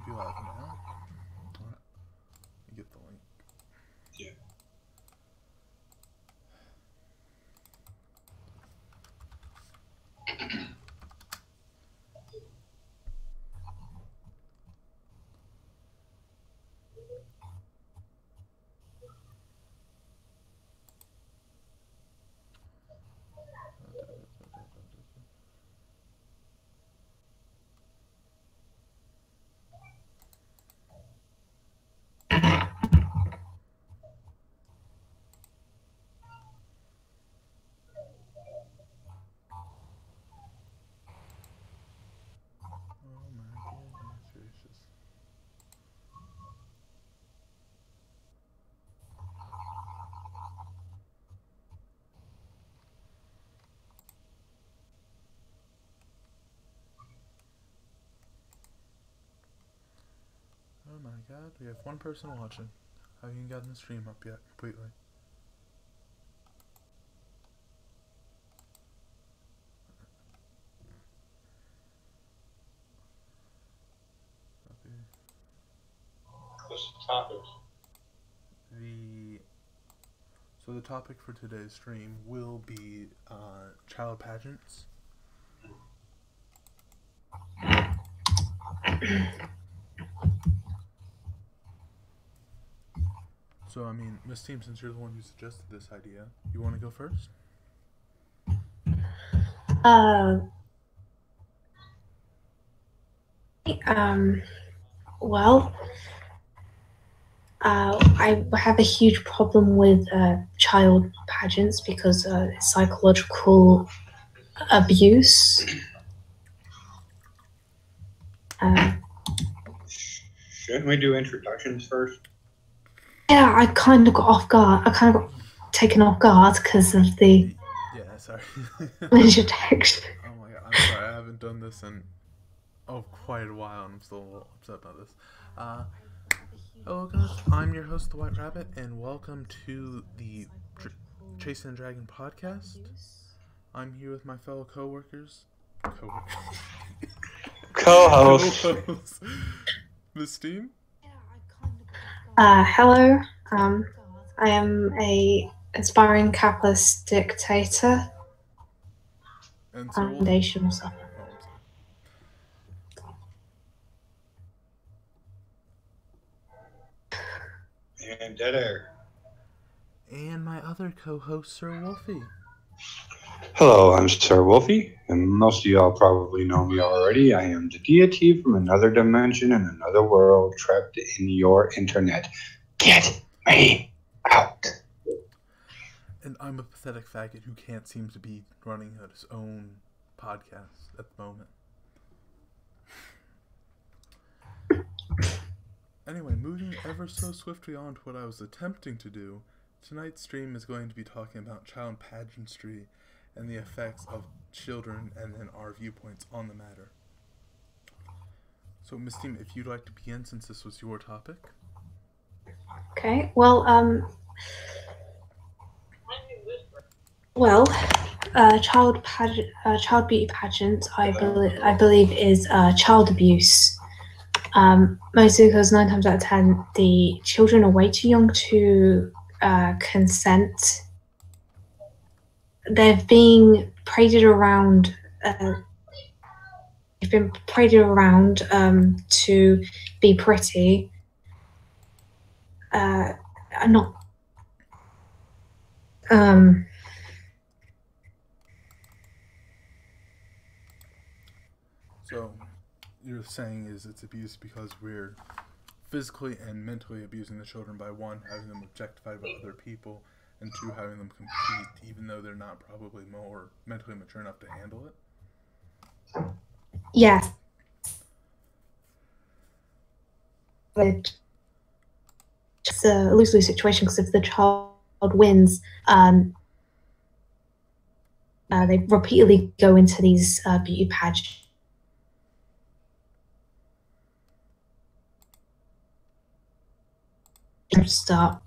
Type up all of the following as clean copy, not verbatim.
be live now. Alright. Get the link. Yeah. Oh my goodness gracious. Oh my god, we have one person watching. Haven't even gotten the stream up yet completely. What's the topic? So the topic for today's stream will be child pageants. So I mean, Miss Team, since you're the one who suggested this idea, you want to go first? Well, I have a huge problem with child pageants because psychological abuse. Shouldn't we do introductions first? Yeah, I kind of got off guard. I kind of got taken off guard because of the Yeah, sorry. text. Oh my god, I'm sorry, I haven't done this in quite a while, and I'm still a little upset about this. Hello guys, I'm your host, The White Rabbit, and welcome to the Chasing the Dragon podcast. I'm here with my fellow co-host, Miss Team. Hello. I am a aspiring capitalist dictator. And Foundation or something. And Dead Air. And my other co-host, Sir Wolfie. Hello, I'm Sir Wolfie, and most of y'all probably know me already. I am the deity from another dimension and another world trapped in your internet. Get me out. And I'm a pathetic faggot who can't seem to be running his own podcast at the moment. Anyway, moving ever so swiftly on to what I was attempting to do, tonight's stream is going to be talking about child pageantry and the effects of children and then our viewpoints on the matter. So, Miss Team, if you'd like to begin, since this was your topic. Okay, well, child beauty pageant, I believe is child abuse. Mostly because 9 times out of 10, the children are way too young to consent. They're being paraded around. They've been paraded around to be pretty. So, you're saying is it's abuse because we're physically and mentally abusing the children by one, having them objectified by other people, and two, having them compete even though they're not probably more mentally mature enough to handle it? Yes. It's a lose-lose situation because if the child wins, they repeatedly go into these beauty pageants. Start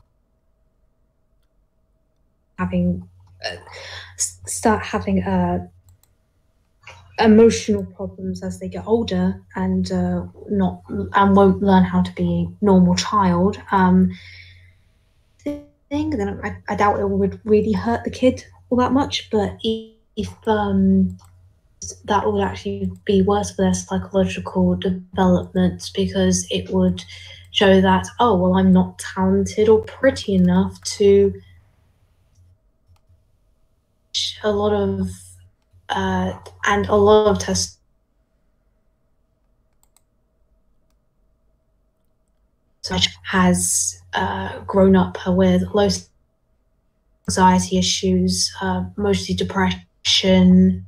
having emotional problems as they get older and won't learn how to be a normal child, then I doubt it would really hurt the kid all that much. But if that would actually be worse for their psychological development, because it would show that, oh, well, I'm not talented or pretty enough to a lot of tests has grown up with low anxiety issues, mostly depression.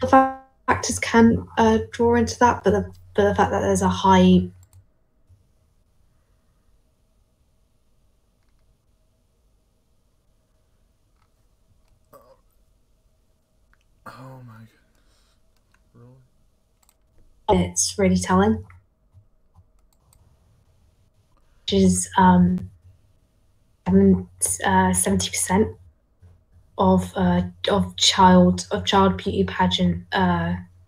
The factors can draw into that, but the fact that there's a high Oh my goodness. Really? It's really telling. Which is 70% of child beauty pageant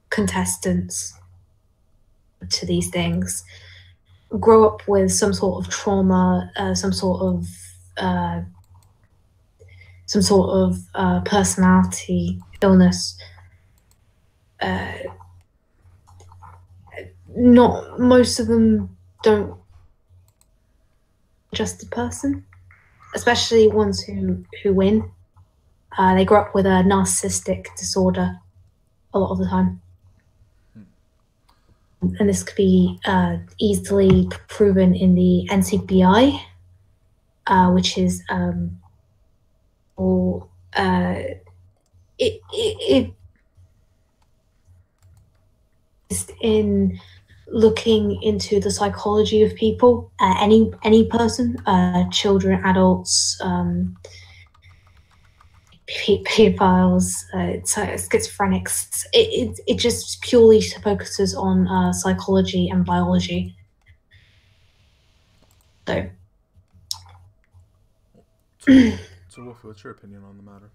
contestants to these things grow up with some sort of trauma, some sort of personality illness. Not most of them don't just the person, especially ones who win. They grow up with a narcissistic disorder a lot of the time. And this could be easily proven in the NCBI, which is it is in looking into the psychology of people, any person, children, adults, pedophiles, schizophrenics. It just purely focuses on psychology and biology. So, Wolfie, what's your opinion on the matter?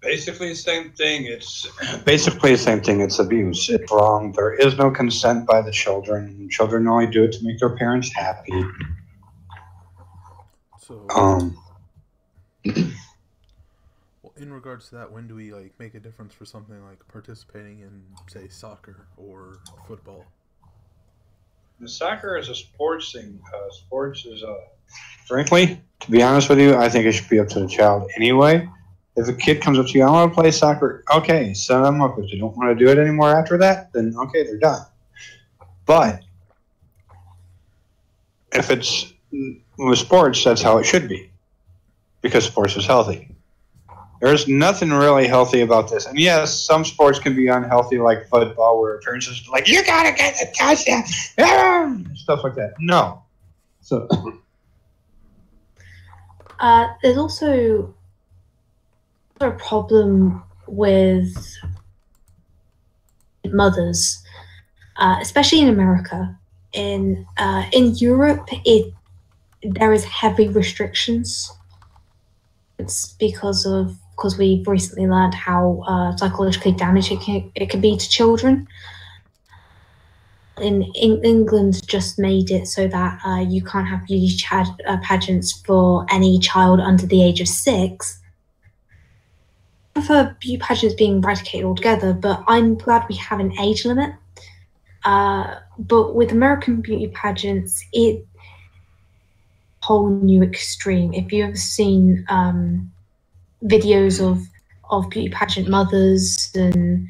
Basically the same thing. It's abuse. It's wrong. There is no consent by the children. Children only do it to make their parents happy. So, well, in regards to that, when do we make a difference for something like participating in, say, soccer or football? The soccer is a sports thing. Sports is frankly, to be honest with you, I think it should be up to the child anyway. If a kid comes up to you, I want to play soccer, okay, set them up. If they don't want to do it anymore after that, then okay, they're done. But if it's with sports, that's how it should be, because sports is healthy. There's nothing really healthy about this. And yes, some sports can be unhealthy, like football, where parents are like, you got to get the touchdown, stuff like that. No. So there's also a problem with mothers, especially in America. In Europe, there is heavy restrictions. It's because we've recently learned how psychologically damaging it can be to children. In England, just made it so that you can't have beauty pageants for any child under the age of 6. I prefer beauty pageants being eradicated altogether, but I'm glad we have an age limit. But with American beauty pageants, it's a whole new extreme. If you've ever seen videos of beauty pageant mothers, and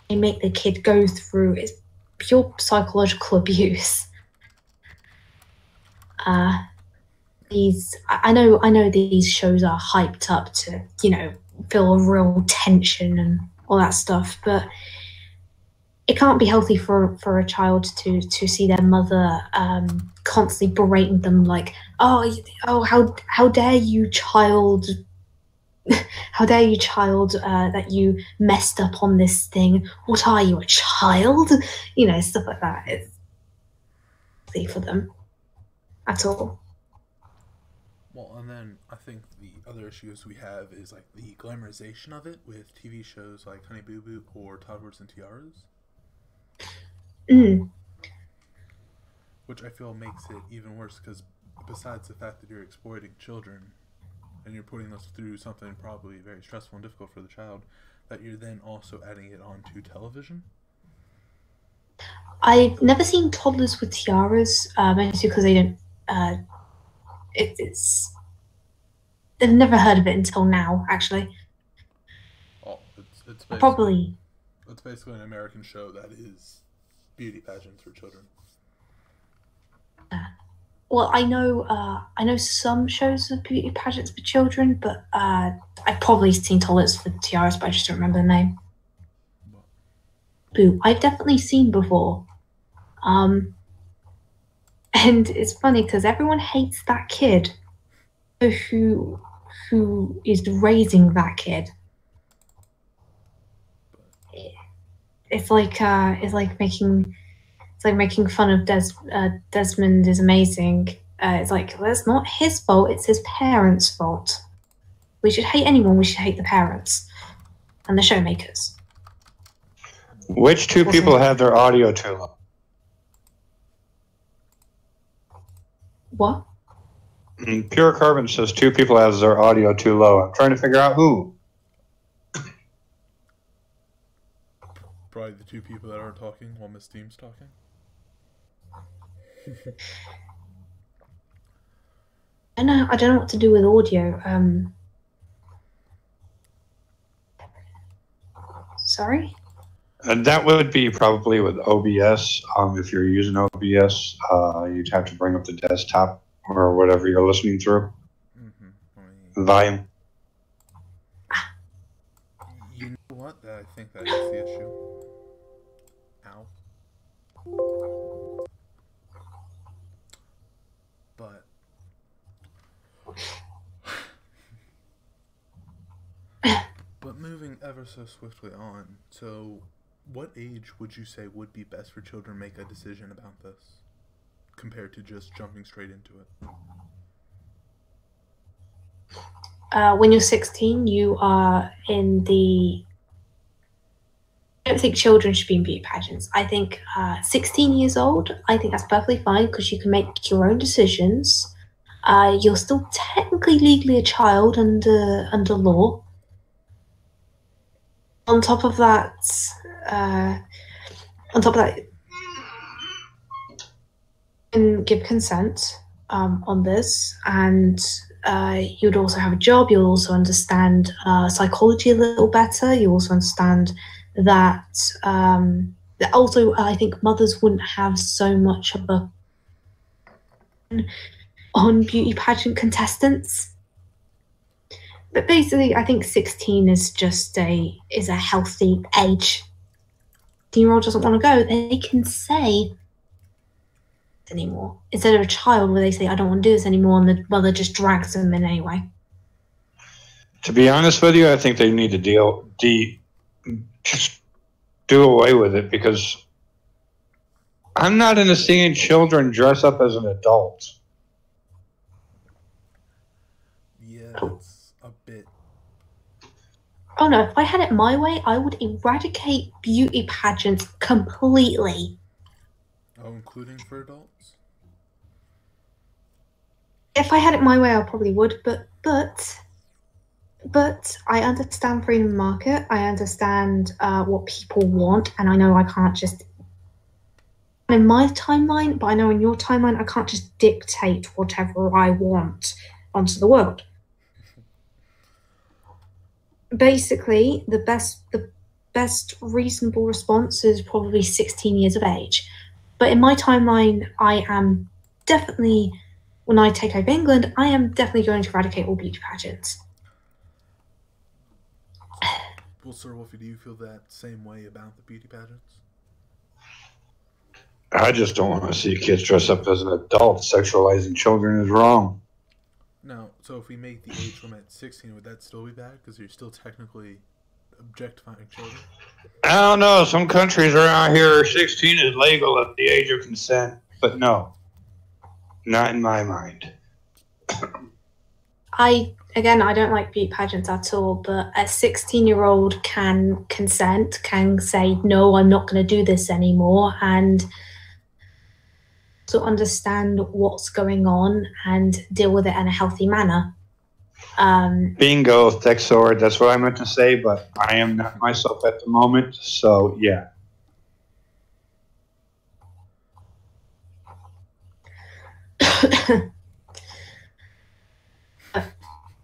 they make the kid go through, it's pure psychological abuse. I know these shows are hyped up to, feel a real tension and all that stuff, but it can't be healthy for a child to see their mother constantly berating them, like, oh, how dare you, child, how dare you, child, that you messed up on this thing. What are you, a child? Stuff like that. It's healthy for them at all. Well, and then I think the other issues we have is like the glamorization of it with TV shows like Honey Boo Boo or Toddlers and Tiaras, Mm. which I feel makes it even worse because besides the fact that you're exploiting children and you're putting us through something probably very stressful and difficult for the child, that you're then also adding it onto television. I've never seen Toddlers with Tiaras, mostly because they don't. It's I've never heard of it until now. Actually, Oh, it's basically, probably. it's basically an American show that is beauty pageants for children. Well, I know some shows of beauty pageants for children, but I've probably seen Toddlers with Tiaras, but I just don't remember the name. Boo, I've definitely seen before. And it's funny because everyone hates that kid who is raising that kid. It's like making fun of Desmond is amazing. It's like, well, it's not his fault, it's his parents' fault. We should hate anyone, we should hate the parents and the showmakers. Which two people have their audio too low? What? Pure Carbon says two people have their audio too low. I'm trying to figure out who. Probably the two people that aren't talking while Miss Deem's talking. I don't know what to do with audio. Sorry? That would be probably with OBS. If you're using OBS, you'd have to bring up the desktop or whatever you're listening through. Mm-hmm. Volume. You know what? I think that is the issue. Ow. But moving ever so swiftly on, so what age would you say would be best for children to make a decision about this, compared to just jumping straight into it? When you're 16, you are in the... I don't think children should be in beauty pageants. I think 16 years old, I think that's perfectly fine because you can make your own decisions. You're still technically legally a child under law. On top of that, you can give consent on this, and you'd also have a job. You'll also understand psychology a little better. You also understand that also I think mothers wouldn't have so much of a on beauty pageant contestants. But basically, I think 16 is just a healthy age. 16-year-old doesn't want to go, they can say anymore instead of a child where they say I don't want to do this anymore, and the mother just drags them in anyway. To be honest with you, I think they need to just do away with it, because I'm not into seeing children dress up as an adult. Yeah, it's a bit. Oh no, if I had it my way, I would eradicate beauty pageants completely. Oh, including for adults? If I had it my way, I probably would, but I understand freedom of market. I understand what people want, and I know I can't just in my timeline, but I know in your timeline I can't just dictate whatever I want onto the world. Basically, the best reasonable response is probably 16 years of age. But in my timeline, I am definitely, when I take over England, I am definitely going to eradicate all beauty pageants. Well, Sir Wolfie, do you feel that same way about the beauty pageants? I just don't want to see kids dress up as an adult. Sexualizing children is wrong. No, so if we make the age limit 16, would that still be bad? Because you're still technically objectifying children? I don't know. Some countries around here, 16 is legal at the age of consent. But no, not in my mind. I don't like beauty pageants at all, but a 16-year-old can consent, can say, no, I'm not going to do this anymore, and to understand what's going on and deal with it in a healthy manner. Bingo, Texor. That's what I meant to say, but I am not myself at the moment, so yeah.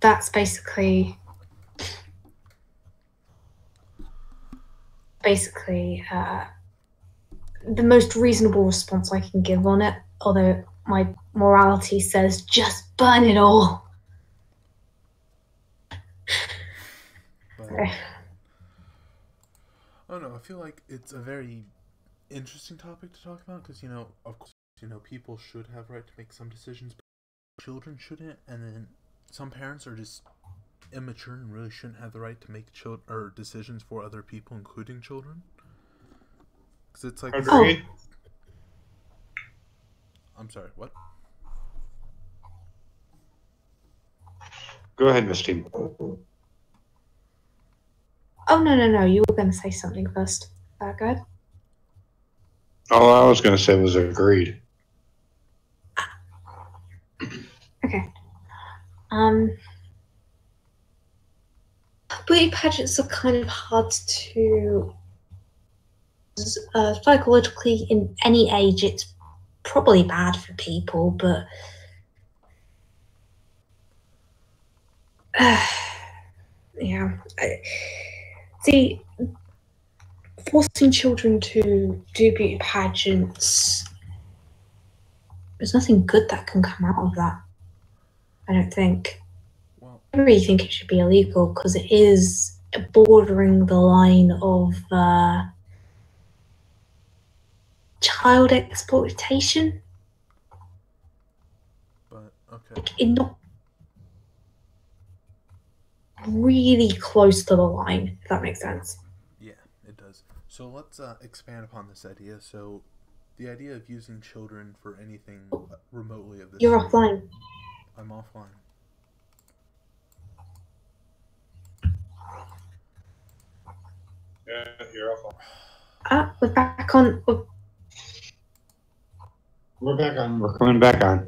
That's basically the most reasonable response I can give on it, although my morality says just burn it all. But, oh no, I feel like it's a very interesting topic to talk about because, of course, people should have right to make some decisions, but children shouldn't, and then some parents are just immature and really shouldn't have the right to make decisions for other people, including children. Because it's like... Agreed. I'm sorry, what? Go ahead, Misty. Oh, no, you were going to say something first. Go ahead. All I was going to say was agreed. Okay. Beauty pageants are kind of hard to psychologically in any age. It's probably bad for people, but yeah. See, forcing children to do beauty pageants, there's nothing good that can come out of that. I don't think. Well, I really think it should be illegal because it is bordering the line of child exploitation. but okay. Like, it's not really close to the line, if that makes sense. Yeah, it does. So let's expand upon this idea. So the idea of using children for anything remotely of this... You're offline. I'm offline. Yeah, you're offline. We're back on. We're back on. We're coming back on.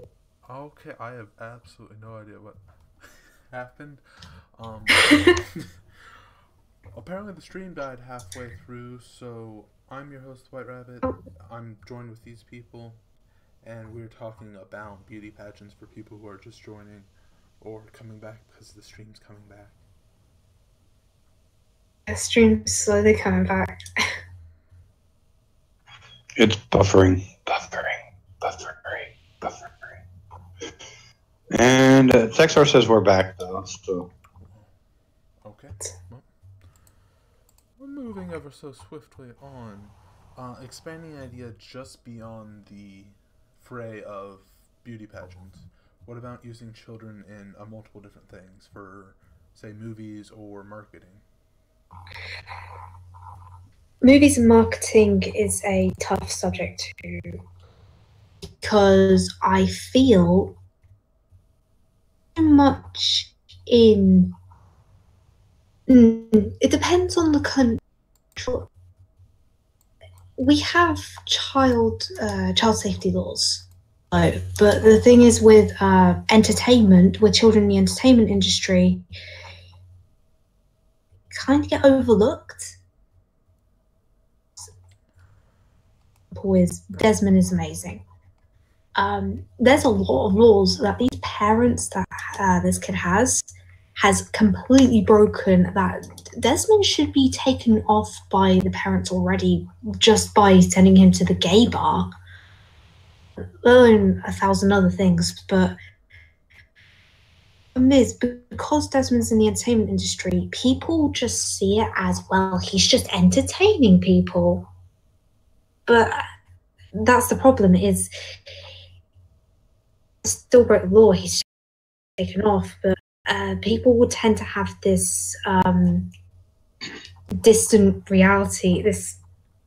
Okay, I have absolutely no idea what happened. Apparently the stream died halfway through, so I'm your host, White Rabbit. I'm joined with these people, and we're talking about beauty pageants for people who are just joining or coming back because the stream's coming back. The stream's slowly coming back. It's buffering. And Texar says we're back, though. So. Okay. Well, we're moving ever so swiftly on. Expanding the idea just beyond the fray of beauty pageants. What about using children in multiple different things for, say, movies or marketing? Movies and marketing is a tough subject to, because I feel so much in. It depends on the country. We have child safety laws, but the thing is with entertainment, with children in the entertainment industry, kind of get overlooked. Desmond is amazing. There's a lot of laws that these parents that this kid has completely broken, that Desmond should be taken off by the parents already just by sending him to the gay bar, let alone 1,000 other things. But the problem is, because Desmond's in the entertainment industry, people just see it as, well, he's just entertaining people. But that's the problem, is still broke the law, he's taken off, but people would tend to have this distant reality, this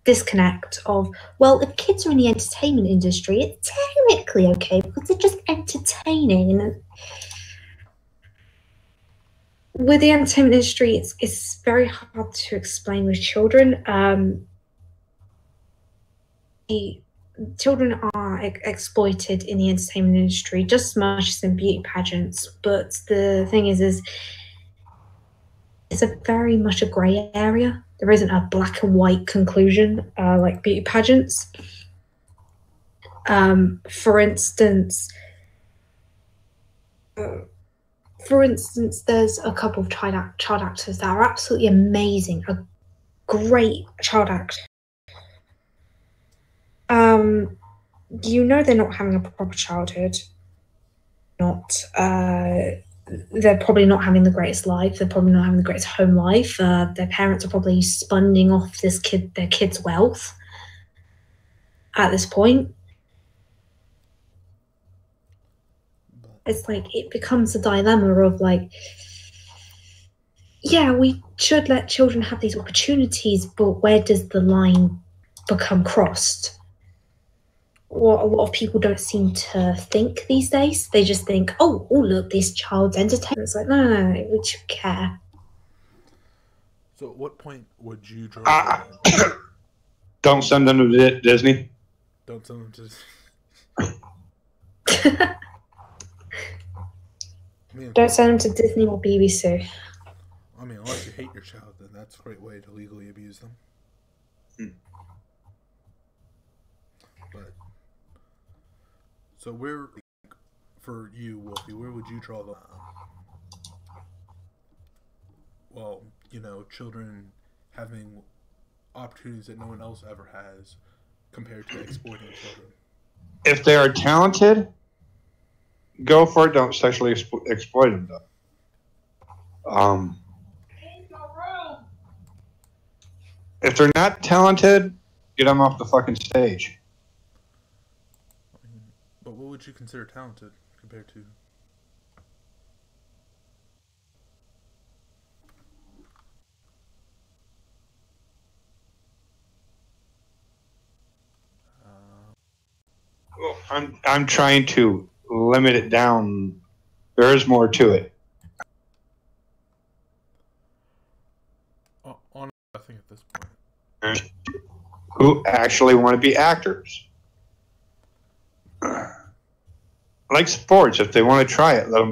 disconnect of, well, if kids are in the entertainment industry, it's technically okay because they're just entertaining. And with the entertainment industry, it's very hard to explain with children. The children are exploited in the entertainment industry just as much as in beauty pageants. But the thing is it's a very much a grey area. There isn't a black and white conclusion like beauty pageants. For instance, there's a couple of child actors that are absolutely amazing, a great child actor. You know they're not having a proper childhood. They're probably not having the greatest life. They're probably not having the greatest home life. Their parents are probably spending off their kid's wealth at this point. It's like it becomes a dilemma of like, yeah, we should let children have these opportunities, but where does the line become crossed? What a lot of people don't seem to think these days. They just think, oh look, this child's entertainment. It's like, no, we should care. So at what point would you draw Don't send them to Disney. Don't send them to Don't send them to Disney or BBC. I mean, unless you hate your child, then that's a great way to legally abuse them. But so where, for you, Wolfie, where would you draw the line? Well, you know, children having opportunities that no one else ever has compared to exploiting children. If they are talented, go for it. Don't sexually exploit them, though. If they're not talented, get them off the fucking stage. But what would you consider talented compared to? Well, I'm trying to limit it down. There is more to it. On I think at this point. Who actually want to be actors. Like sports, if they want to try it, let them